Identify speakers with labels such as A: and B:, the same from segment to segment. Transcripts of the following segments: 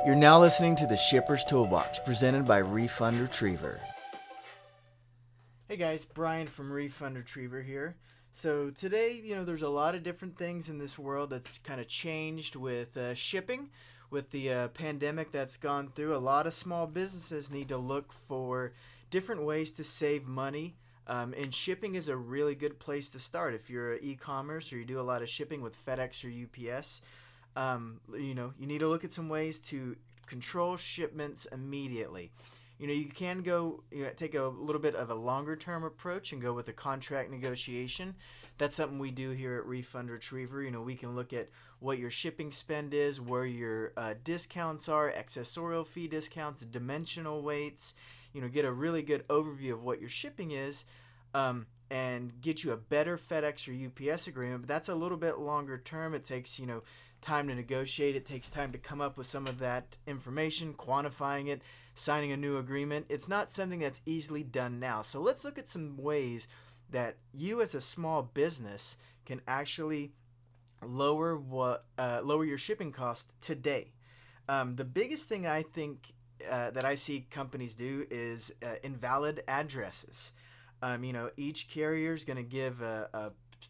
A: You're now listening to the Shipper's Toolbox, presented by Refund Retriever. Hey guys, Brian from Refund Retriever here. So today, there's a lot of different things in this world that's kind of changed with shipping. With the pandemic that's gone through, a lot of small businesses need to look for different ways to save money. And shipping is a really good place to start. If you're e-commerce or you do a lot of shipping with FedEx or UPS, you need to look at some ways to control shipments immediately. You can go, take a little bit of a longer term approach and go with a contract negotiation. That's something we do here at Refund Retriever. We can look at what your shipping spend is, where your discounts are, accessorial fee discounts, dimensional weights, get a really good overview of what your shipping is, and get you a better FedEx or UPS agreement. But that's a little bit longer term. It takes, time to negotiate. It takes time to come up with some of that information, quantifying it, signing a new agreement. It's not something that's easily done now. So let's look at some ways that you as a small business can actually lower your shipping cost today. The biggest thing I think that I see companies do is invalid addresses. Each carrier is going to give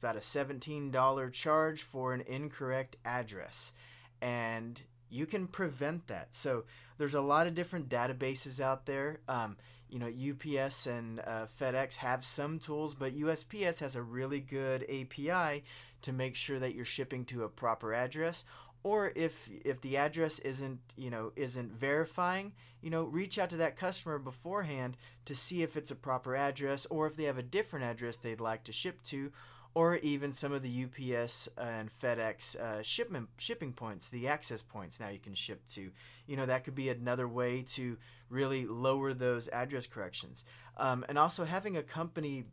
A: about a $17 charge for an incorrect address, and you can prevent that. So there's a lot of different databases out there. UPS and FedEx have some tools, but USPS has a really good API to make sure that you're shipping to a proper address. Or if the address isn't verifying, reach out to that customer beforehand to see if it's a proper address, or if they have a different address they'd like to ship to, or even some of the UPS and FedEx shipping points, the access points now you can ship to. That could be another way to really lower those address corrections. And also having a company,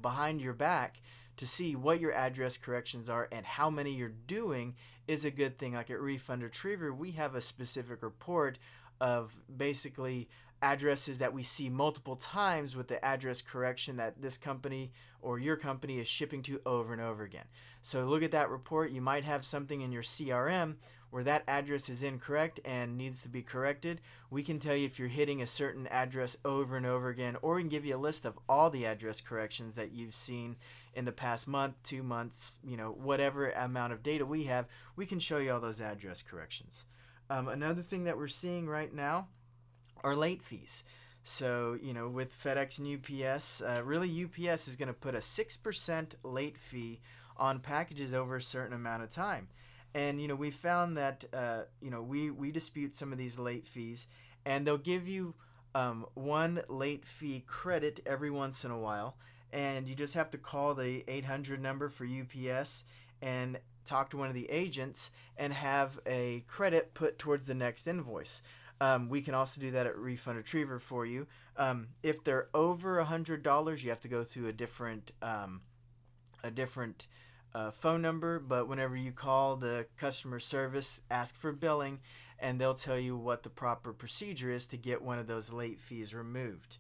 A: behind your back to see what your address corrections are and how many you're doing is a good thing. Like at Refund Retriever, we have a specific report of basically addresses that we see multiple times with the address correction that this company or your company is shipping to over and over again. So look at that report. You might have something in your CRM where that address is incorrect and needs to be corrected. We can tell you if you're hitting a certain address over and over again, or we can give you a list of all the address corrections that you've seen in the past month, 2 months, whatever amount of data we have, we can show you all those address corrections. Another thing that we're seeing right now are late fees. So, with FedEx and UPS, really UPS is going to put a 6% late fee on packages over a certain amount of time. And, we found that, we dispute some of these late fees, and they'll give you one late fee credit every once in a while. And you just have to call the 800 number for UPS and talk to one of the agents and have a credit put towards the next invoice. We can also do that at Refund Retriever for you. If they're over $100, you have to go through a different phone number. But whenever you call the customer service, ask for billing, and they'll tell you what the proper procedure is to get one of those late fees removed.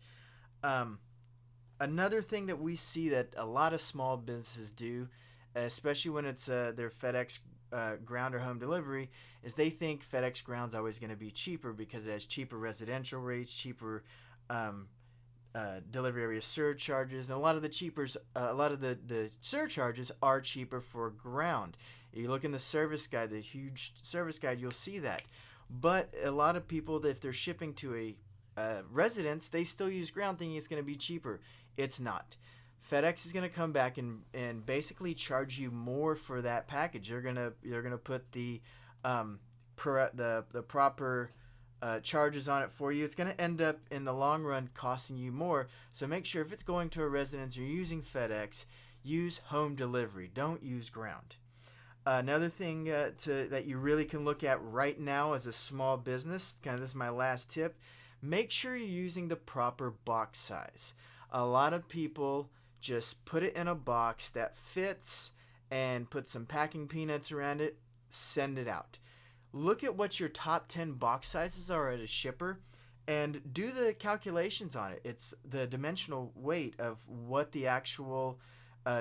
A: Another thing that we see that a lot of small businesses do, especially when it's their FedEx Ground or home delivery, is they think FedEx Ground's always going to be cheaper because it has cheaper residential rates, cheaper delivery area surcharges, and a lot of the surcharges are cheaper for Ground. If you look in the service guide, the huge service guide, you'll see that. But a lot of people, if they're shipping to a residence, they still use Ground thinking it's going to be cheaper. It's not. FedEx is going to come back and basically charge you more for that package. They're gonna put the proper charges on it for you. It's going to end up in the long run costing you more. So make sure if it's going to a residence or you're using FedEx, use home delivery. Don't use Ground. Another thing that you really can look at right now as a small business, this is my last tip, make sure you're using the proper box size. A lot of people just put it in a box that fits and put some packing peanuts around it, send it out. Look at what your top 10 box sizes are at a shipper and do the calculations on it. It's the dimensional weight of what the actual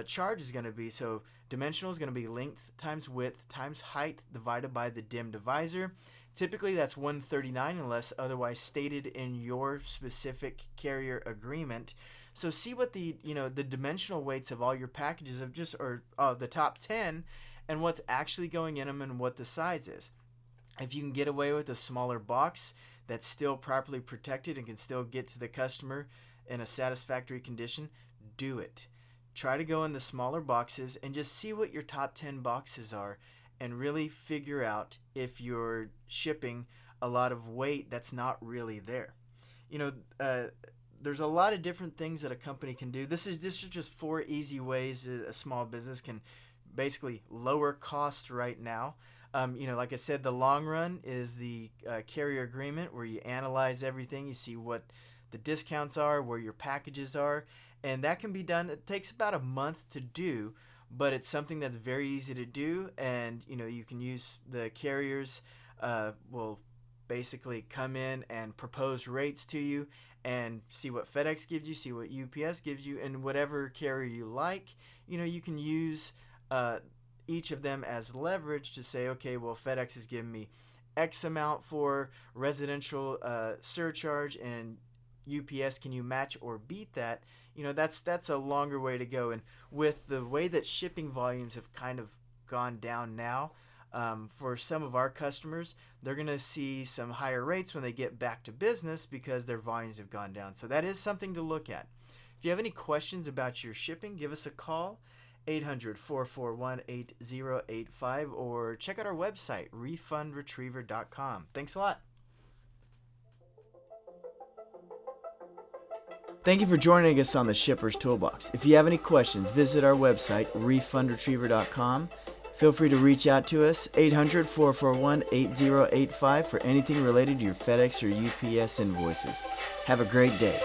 A: charge is going to be. So dimensional is going to be length times width times height divided by the dim divisor. Typically that's 139 unless otherwise stated in your specific carrier agreement. So see what the dimensional weights of all your packages of the top 10 and what's actually going in them and what the size is. If you can get away with a smaller box that's still properly protected and can still get to the customer in a satisfactory condition, do it. Try to go in the smaller boxes and just see what your top 10 boxes are and really figure out if you're shipping a lot of weight that's not really there. There's a lot of different things that a company can do. This is just 4 easy ways that a small business can basically lower costs right now. Like I said, the long run is the carrier agreement where you analyze everything. You see what the discounts are, where your packages are, and that can be done. It takes about a month to do, but it's something that's very easy to do, and you can use the carriers will basically come in and propose rates to you and see what FedEx gives you, see what UPS gives you, and whatever carrier you like. You can use each of them as leverage to say, okay, well, FedEx is giving me X amount for residential surcharge, and UPS, can you match or beat that? That's a longer way to go. And with the way that shipping volumes have kind of gone down now, for some of our customers, they're going to see some higher rates when they get back to business because their volumes have gone down. So that is something to look at. If you have any questions about your shipping, give us a call, 800-441-8085, or check out our website, refundretriever.com. Thanks a lot. Thank you for joining us on the Shipper's Toolbox. If you have any questions, visit our website, refundretriever.com. Feel free to reach out to us, 800-441-8085, for anything related to your FedEx or UPS invoices. Have a great day.